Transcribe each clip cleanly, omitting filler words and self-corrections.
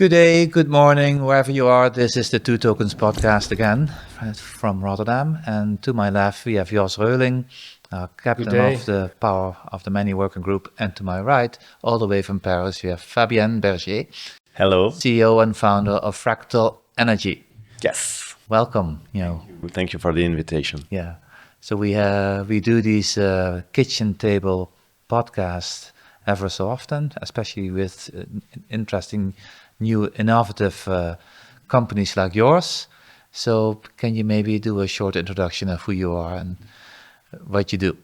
Good day, good morning, wherever you are. This is the Two Tokens podcast again from Rotterdam. And to my left, we have Jos Röling, captain of the Power of the Many Working Group. And to my right, all the way from Paris, we have Fabien Berger. Hello. CEO and founder of Fractal Energy. Yes. Welcome. Thank you for the invitation. Yeah. So we do these kitchen table podcasts ever so often, especially with interesting new innovative companies like yours. So can you maybe do a short introduction of who you are and what you do?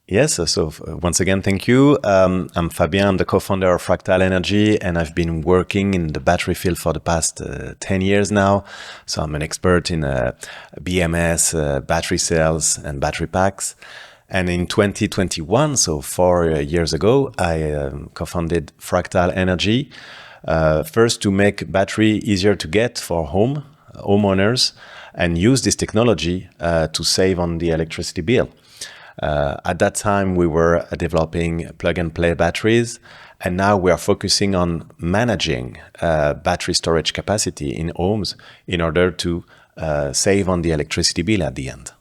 Yes, so once again, thank you. I'm Fabien, I'm the co-founder of Fractal Energy, and I've been working in the battery field for the past 10 years now. So I'm an expert in BMS, battery cells and battery packs. And in 2021, so 4 years ago, I co-founded Fractal Energy. First, to make battery easier to get for homeowners and use this technology to save on the electricity bill. At that time, we were developing plug-and-play batteries, and now we are focusing on managing battery storage capacity in homes in order to save on the electricity bill at the end.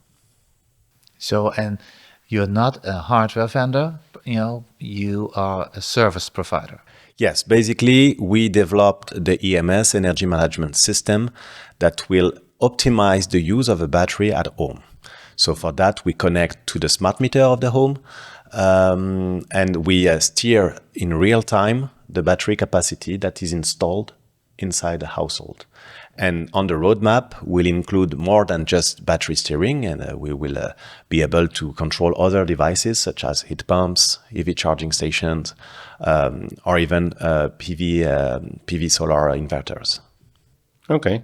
So, and you're not a hardware vendor, you are a service provider. Yes, basically, we developed the EMS, Energy Management System, that will optimize the use of a battery at home. So for that, we connect to the smart meter of the home, and we steer in real time the battery capacity that is installed inside the household. And on the roadmap, we'll include more than just battery steering, and we will be able to control other devices such as heat pumps, EV charging stations, or even PV solar inverters. Okay,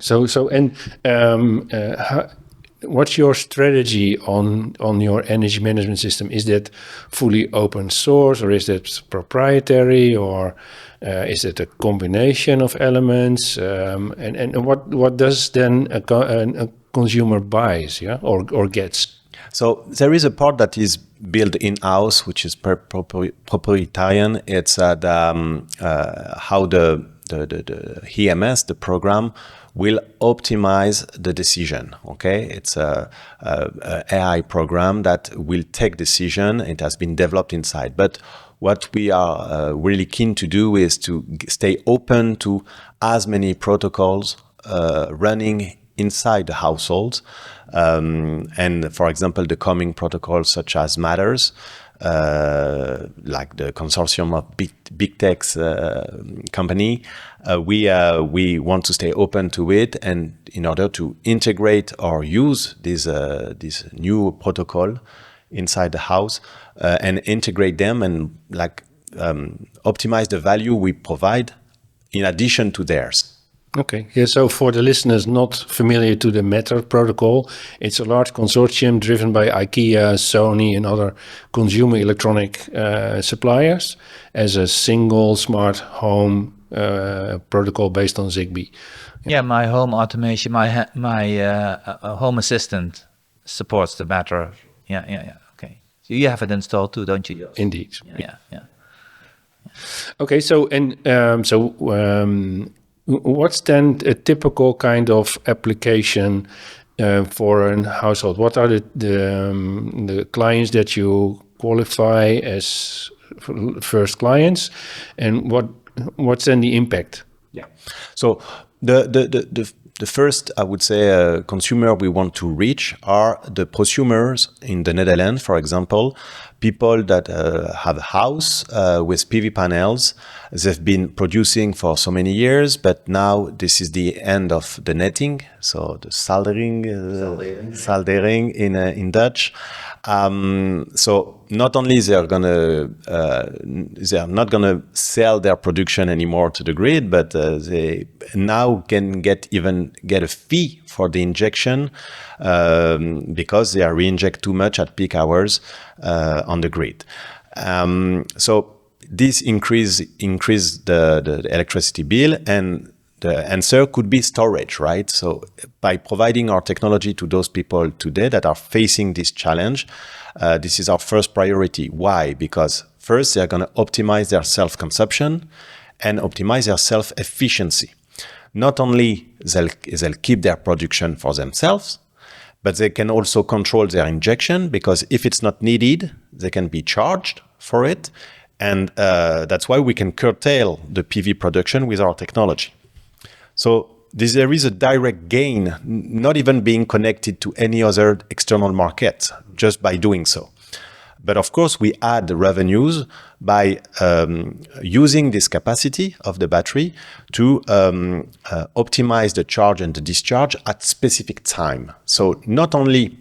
what's your strategy on your energy management system? Is that fully open source, or is that proprietary, or is it a combination of elements? And what does then a consumer buys, or gets? So there is a part that is built in-house, which is proprietary. It's how the EMS, the program, will optimize the decision. Okay, it's a AI program that will take decision. It has been developed inside, but what we are really keen to do is to stay open to as many protocols running inside the households. And for example, the coming protocols such as Matters, like the consortium of big tech's company, we want to stay open to it, and in order to integrate or use this new protocol inside the house and integrate them and optimize the value we provide in addition to theirs. Okay, yeah, so for the listeners not familiar to the Matter protocol, it's a large consortium driven by IKEA, Sony, and other consumer electronic suppliers as a single smart home protocol based on Zigbee. Yeah, my home automation, my home assistant supports the Matter. Yeah. Okay, so you have it installed too, don't you? Indeed. Yeah. Okay, what's then a typical kind of application for a household? What are the clients that you qualify as first clients, and what's then the impact? Yeah. So the first, I would say, consumer we want to reach are the prosumers in the Netherlands, for example, people that have a house with PV panels. They've been producing for so many years, but now this is the end of the netting, so the soldering in Dutch. So not only they're not gonna sell their production anymore to the grid, but they now can get a fee for the injection because they are re-inject too much at peak hours on the grid. So this increase the electricity bill, and the answer could be storage, right? So by providing our technology to those people today that are facing this challenge, this is our first priority. Why? Because first, they're going to optimize their self-consumption and optimize their self-efficiency. Not only they'll keep their production for themselves, but they can also control their injection, because if it's not needed, they can be charged for it. And that's why we can curtail the PV production with our technology. So there is a direct gain, not even being connected to any other external market, just by doing so. But of course, we add revenues by using this capacity of the battery to optimize the charge and the discharge at specific time. So not only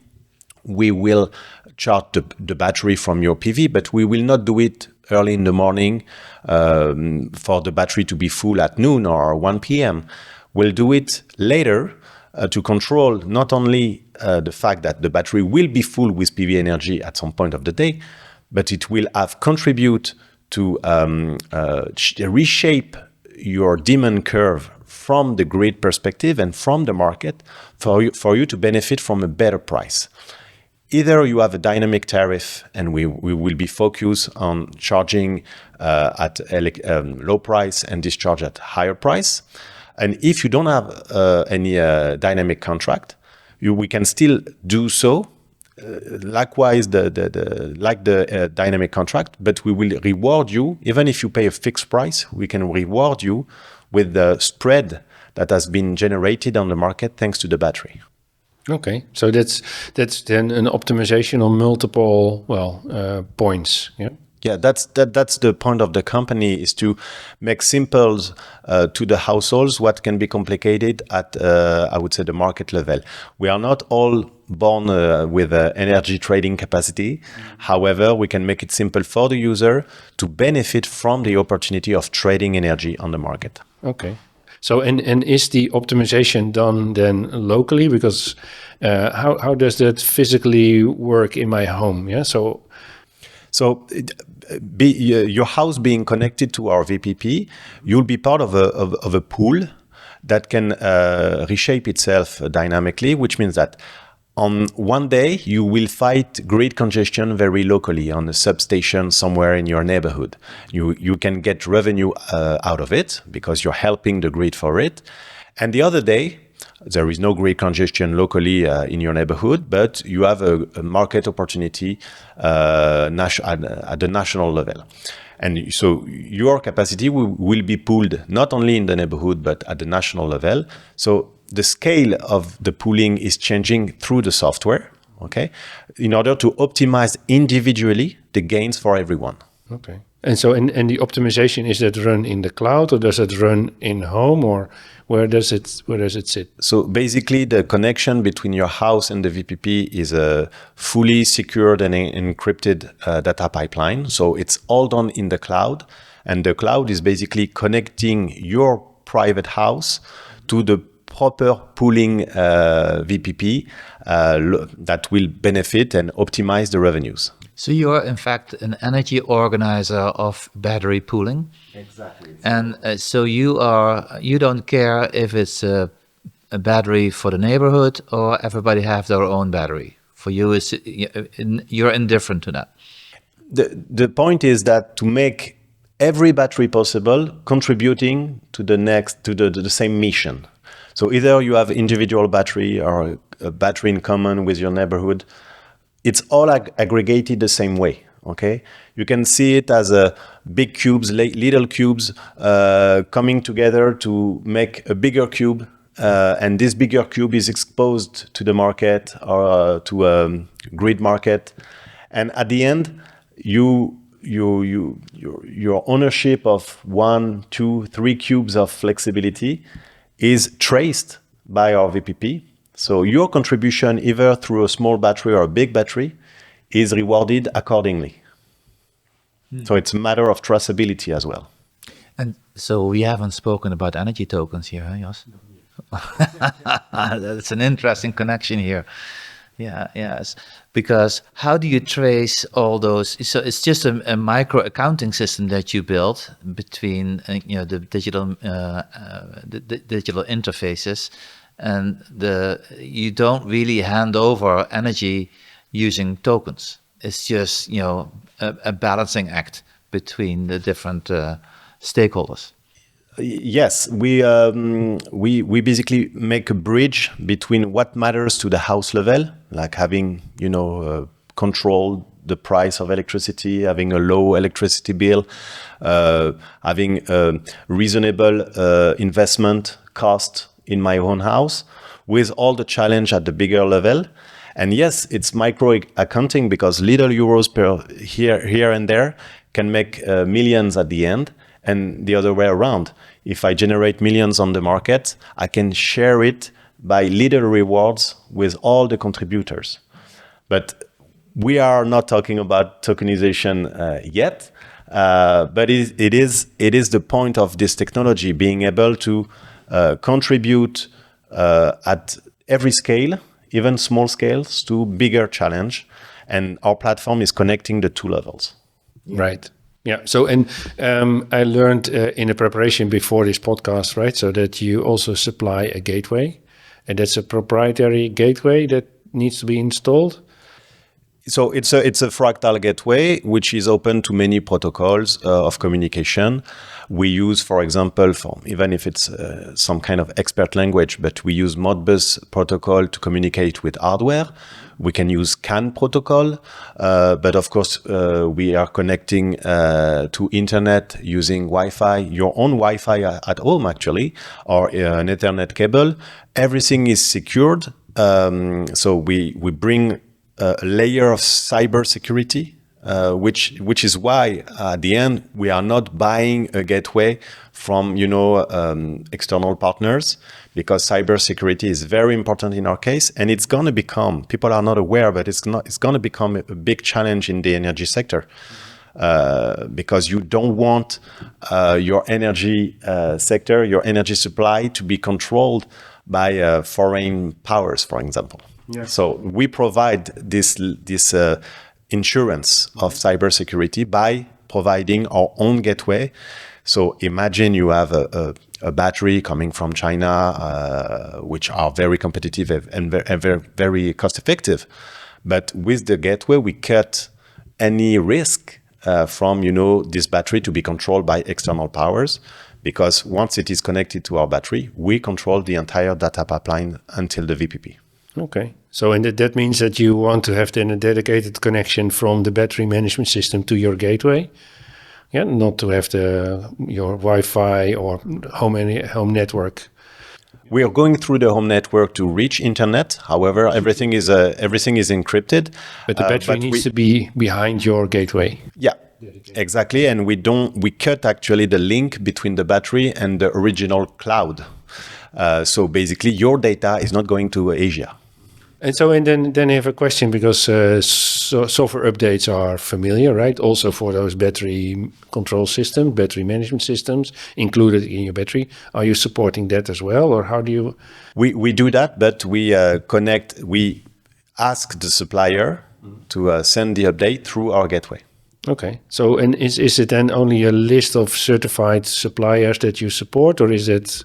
we will charge the battery from your PV, but we will not do it early in the morning for the battery to be full at noon or 1 p.m. We'll do it later to control not only the fact that the battery will be full with PV energy at some point of the day, but it will have contribute to reshape your demand curve from the grid perspective and from the market for you to benefit from a better price. Either you have a dynamic tariff and we will be focused on charging at low price and discharge at higher price. And if you don't have any dynamic contract, we can still do so. Likewise, like the dynamic contract, but we will reward you. Even if you pay a fixed price, we can reward you with the spread that has been generated on the market thanks to the battery. Okay, so that's then an optimization on multiple points. Yeah. Yeah, that's the point of the company, is to make simple to the households what can be complicated at I would say the market level. We are not all born with energy trading capacity. However, we can make it simple for the user to benefit from the opportunity of trading energy on the market. Okay. So and is the optimization done then locally? Because how does that physically work in my home? Yeah. So your house being connected to our VPP, you'll be part of a pool that can reshape itself dynamically, which means that on one day you will fight grid congestion very locally on a substation somewhere in your neighborhood. You can get revenue out of it because you're helping the grid for it. And the other day, there is no grid congestion locally in your neighborhood, but you have a market opportunity at the national level. And so your capacity will be pooled not only in the neighborhood, but at the national level. So the scale of the pooling is changing through the software, okay, in order to optimize individually the gains for everyone. Okay. And so, and the optimization, is that run in the cloud, or does it run in home, or where does it sit? So basically, the connection between your house and the VPP is a fully secured and encrypted data pipeline. So it's all done in the cloud, and the cloud is basically connecting your private house to the proper pooling VPP that will benefit and optimize the revenues. So you are, in fact, an energy organizer of battery pooling. Exactly. And so you don't care if it's a battery for the neighborhood or everybody have their own battery. For you, you're indifferent to that. The point is that to make every battery possible, contributing to the same mission. So either you have individual battery or a battery in common with your neighborhood. It's all aggregated the same way, okay? You can see it as big cubes, little cubes coming together to make a bigger cube, and this bigger cube is exposed to the market or to a grid market. And at the end, your ownership of 1, 2, 3 cubes of flexibility is traced by our VPP. So your contribution, either through a small battery or a big battery, is rewarded accordingly. So it's a matter of traceability as well. And so we haven't spoken about energy tokens here, huh, Jos? That's an interesting connection here. Yeah, yes. Because how do you trace all those? So it's just a micro accounting system that you built between the digital interfaces. And you don't really hand over energy using tokens. It's just a balancing act between the different stakeholders. Yes, we basically make a bridge between what matters to the house level, like having control the price of electricity, having a low electricity bill, having a reasonable investment cost in my own house, with all the challenge at the bigger level. And yes, it's micro accounting, because little euros per here and there can make millions at the end, and the other way around. If I generate millions on the market, I can share it by little rewards with all the contributors. But we are not talking about tokenization yet, but it is the point of this technology, being able to contribute at every scale, even small scales, to bigger challenge. And our platform is connecting the two levels. Right. Yeah. So, and I learned in the preparation before this podcast, right, so that you also supply a gateway, and that's a proprietary gateway that needs to be installed. So it's a Fractal gateway, which is open to many protocols of communication. We use, for example, even if it's some kind of expert language, but we use Modbus protocol to communicate with hardware. We can use CAN protocol, but of course we are connecting to internet using Wi-Fi, your own Wi-Fi at home actually, or an Ethernet cable. Everything is secured. So we bring a layer of cyber security, which is why at the end we are not buying a gateway from external partners, because cyber security is very important in our case, and it's going to become, people are not aware, but it's going to become a big challenge in the energy sector, because you don't want your energy sector, your energy supply, to be controlled by foreign powers, for example. Yeah. So we provide this insurance of cybersecurity by providing our own gateway. So imagine you have a battery coming from China, which are very competitive and very, very cost effective. But with the gateway, we cut any risk from this battery to be controlled by external powers, because once it is connected to our battery, we control the entire data pipeline until the VPP. Okay. So, and that means that you want to have then a dedicated connection from the battery management system to your gateway. Yeah, not to have your Wi-Fi or home network. We are going through the home network to reach internet. However, everything is encrypted. But the battery needs to be behind your gateway. Yeah. Exactly, and we cut actually the link between the battery and the original cloud. So basically, your data is not going to Asia. And so, and then I have a question, because software updates are familiar, right? Also for those battery control systems, battery management systems included in your battery. Are you supporting that as well, or how do you? We do that, but we we ask the supplier to send the update through our gateway. Okay. So, and is it then only a list of certified suppliers that you support, or is it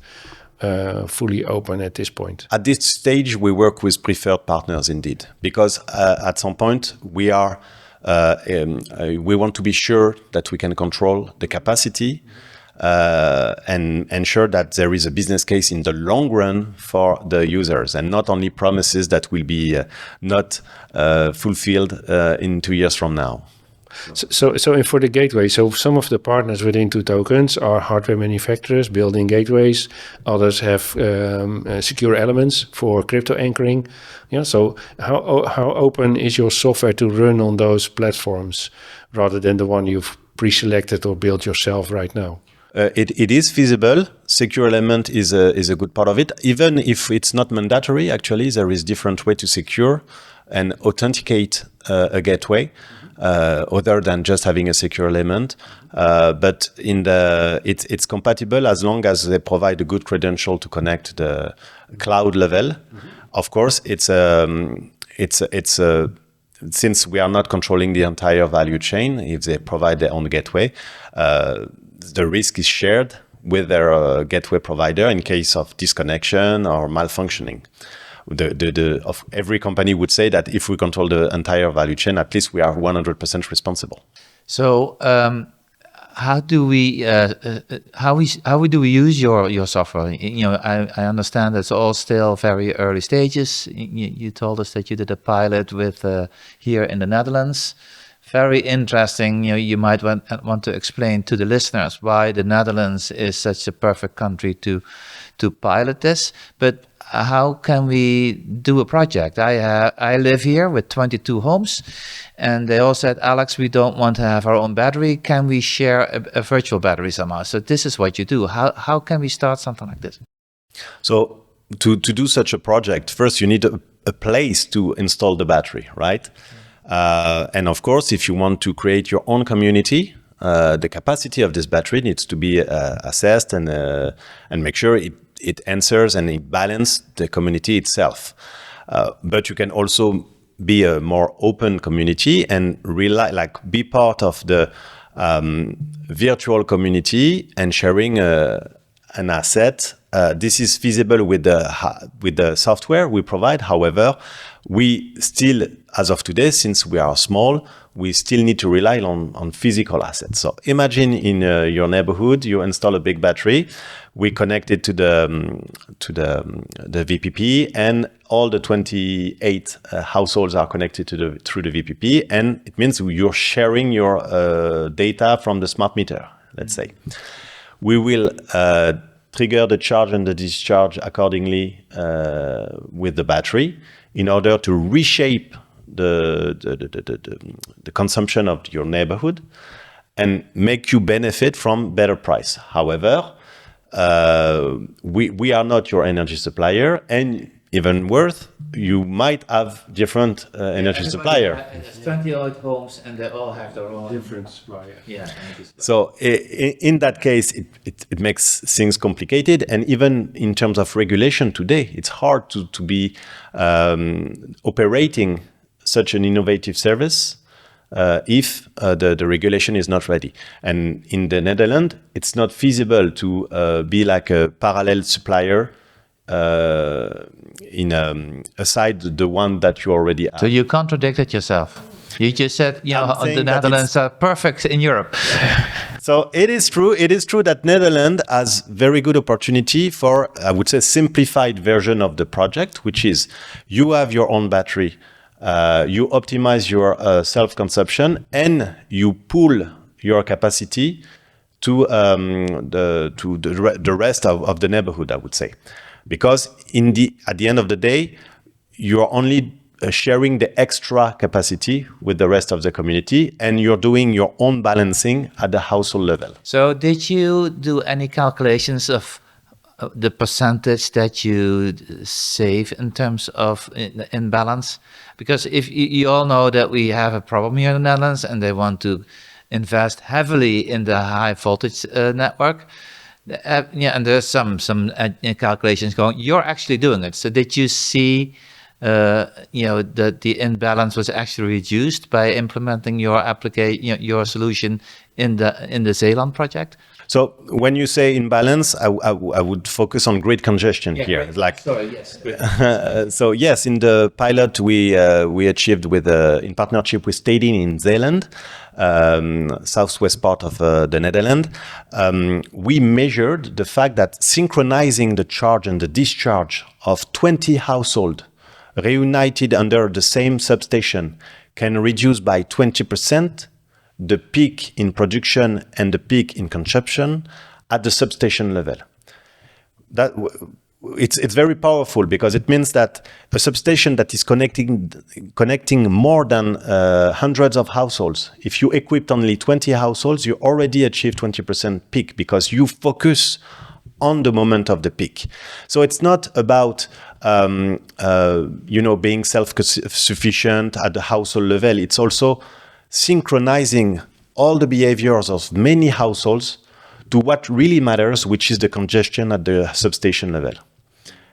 fully open at this point? At this stage, we work with preferred partners indeed, because at some point we want to be sure that we can control the capacity and ensure that there is a business case in the long run for the users, and not only promises that will be not fulfilled in 2 years from now. So for the gateway, so some of the partners within 2tokens are hardware manufacturers building gateways. Others have secure elements for crypto anchoring. Yeah. So how open is your software to run on those platforms, rather than the one you've pre-selected or built yourself right now? It is feasible. Secure element is a good part of it. Even if it's not mandatory, actually, there is different way to secure and authenticate a gateway. Other than just having a secure element, but it's compatible as long as they provide a good credential to connect the cloud level. Of course, since we are not controlling the entire value chain, if they provide their own gateway, the risk is shared with their gateway provider in case of disconnection or malfunctioning. Of every company would say that if we control the entire value chain, at least we are 100% responsible. So how do we do we use your software? I understand it's all still very early stages. You told us that you did a pilot with here in the Netherlands. Very interesting. You might want to explain to the listeners why the Netherlands is such a perfect country to pilot this. But how can we do a project? I live here with 22 homes, and they all said, Alex, we don't want to have our own battery. Can we share a virtual battery somehow? So this is what you do. How can we start something like this? So to do such a project, first you need a place to install the battery, right? And of course, if you want to create your own community, the capacity of this battery needs to be assessed and make sure it answers and it balances the community itself. But you can also be a more open community and be part of the virtual community and sharing an asset. This is feasible with the software we provide. However, we still, as of today, since we are small, we still need to rely on physical assets. So imagine in your neighborhood, you install a big battery. We connect it to the VPP, and all the 28 households are connected through the VPP, and it means you're sharing your data from the smart meter. Let's say we will trigger the charge and the discharge accordingly with the battery in order to reshape the consumption of your neighborhood and make you benefit from better price. However, we are not your energy supplier, and even worse, you might have different energy supplier. There's 28 homes, and they all have their own Different supplier. Yeah. So in that case, it makes things complicated, and even in terms of regulation today, it's hard to be operating such an innovative service if the regulation is not ready. And in the Netherlands, it's not feasible to be like a parallel supplier aside the one that you already have. So you contradicted yourself. You just said, saying the that Netherlands are perfect in Europe. So it is true. It is true that Netherlands has very good opportunity for, I would say, simplified version of the project, which is you have your own battery, you optimize your self-consumption, and you pool your capacity to the rest of the neighborhood, I would say. Because at the end of the day, you are only sharing the extra capacity with the rest of the community, and you're doing your own balancing at the household level. So did you do any calculations of the percentage that you save in terms of imbalance? Because if you all know that we have a problem here in the Netherlands, and they want to invest heavily in the high voltage network. And there's some calculations going. You're actually doing it. So did you see, that the imbalance was actually reduced by implementing your your solution in the Zeeland project? So when you say imbalance, I would focus on grid congestion here. Great. Sorry, yes. So yes, in the pilot we achieved in partnership with Stedin in Zeeland, southwest part of the Netherlands, we measured the fact that synchronizing the charge and the discharge of 20 households reunited under the same substation can reduce by 20% the peak in production and the peak in consumption at the substation level. It's very powerful, because it means that a substation that is connecting more than hundreds of households, if you equipped only 20 households, you already achieve 20% peak, because you focus on the moment of the peak. So it's not about being self-sufficient at the household level. It's also synchronizing all the behaviors of many households to what really matters, which is the congestion at the substation level.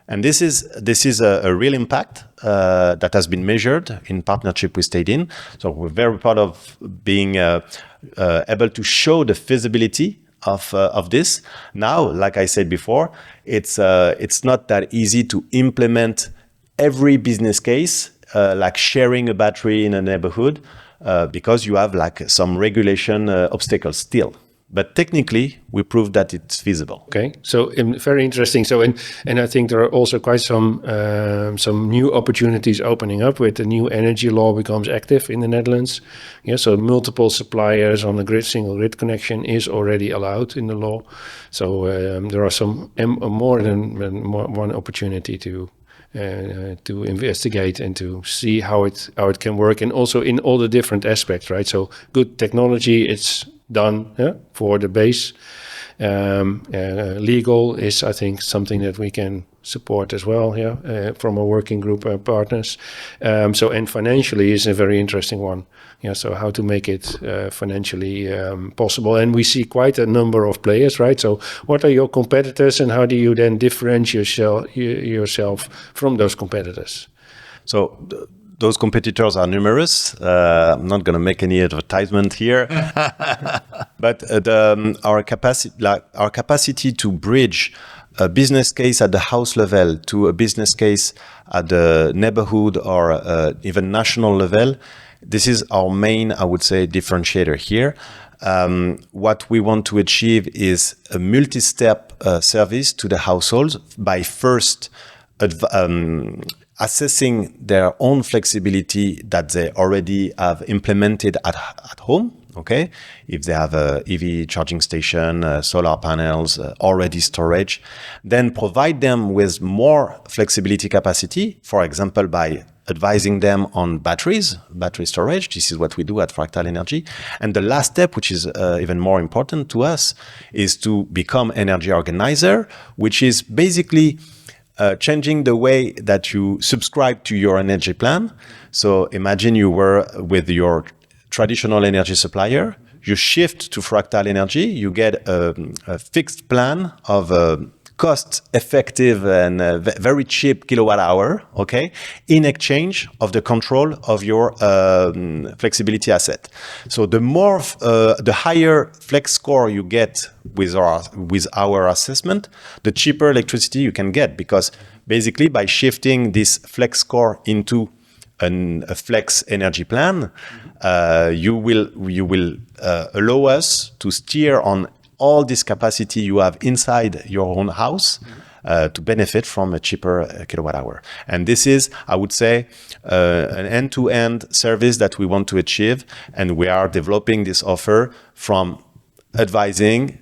And this is a real impact that has been measured in partnership with Stedin. So we're very proud of being able to show the feasibility of this. Now, like I said before, it's not that easy to implement every business case, like sharing a battery in a neighborhood, because you have like some regulation obstacles still. but technically we proved that it's feasible. Okay, so very interesting. So, and I think there are also quite some new opportunities opening up with the new energy law becomes active in the Netherlands. Yeah, so multiple suppliers on the single grid connection is already allowed in the law. So there are some more than one opportunity to investigate and to see how it can work, and also in all the different aspects, right? So good technology, it's done for the base. Legal is, I think, something that we can support as well from a working group of partners. So, and financially is a very interesting one. Yeah, so how to make it financially possible. And we see quite a number of players, right? So what are your competitors, and how do you then differentiate yourself from those competitors? So those competitors are numerous. I'm not going to make any advertisement here, but our capacity to bridge a business case at the house level to a business case at the neighborhood or even national level, this is our main, I would say, differentiator here. What we want to achieve is a multi-step service to the households by first assessing their own flexibility that they already have implemented at home. Okay, if they have a EV charging station, solar panels, already storage, then provide them with more flexibility capacity, for example, by advising them on battery storage. This is what we do at Fractal Energy. And the last step, which is even more important to us, is to become energy organizer, which is basically changing the way that you subscribe to your energy plan. So imagine you were with your traditional energy supplier, you shift to Fractal Energy, you get a fixed plan of cost-effective and very cheap kilowatt hour, okay, in exchange of the control of your flexibility asset. So the higher flex score you get with our assessment, the cheaper electricity you can get, because basically by shifting this flex score into a flex energy plan, you will allow us to steer on all this capacity you have inside your own house to benefit from a cheaper kilowatt hour. And this is, I would say, an end-to-end service that we want to achieve. And we are developing this offer from advising,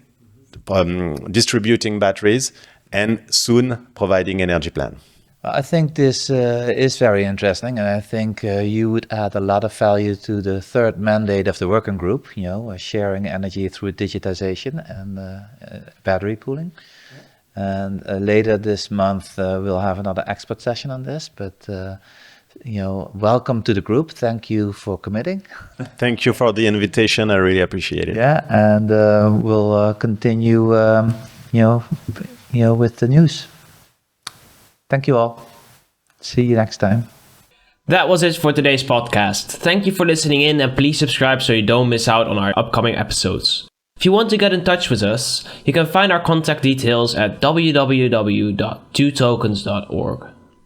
distributing batteries, and soon providing energy plan. I think this is very interesting, and I think you would add a lot of value to the third mandate of the working group, sharing energy through digitization and battery pooling. And later this month, we'll have another expert session on this, but welcome to the group. Thank you for committing. Thank you for the invitation. I really appreciate it. Yeah, and we'll continue, with the news. Thank you all. See you next time. That was it for today's podcast. Thank you for listening in, and please subscribe so you don't miss out on our upcoming episodes. If you want to get in touch with us, you can find our contact details at www.twotokens.org.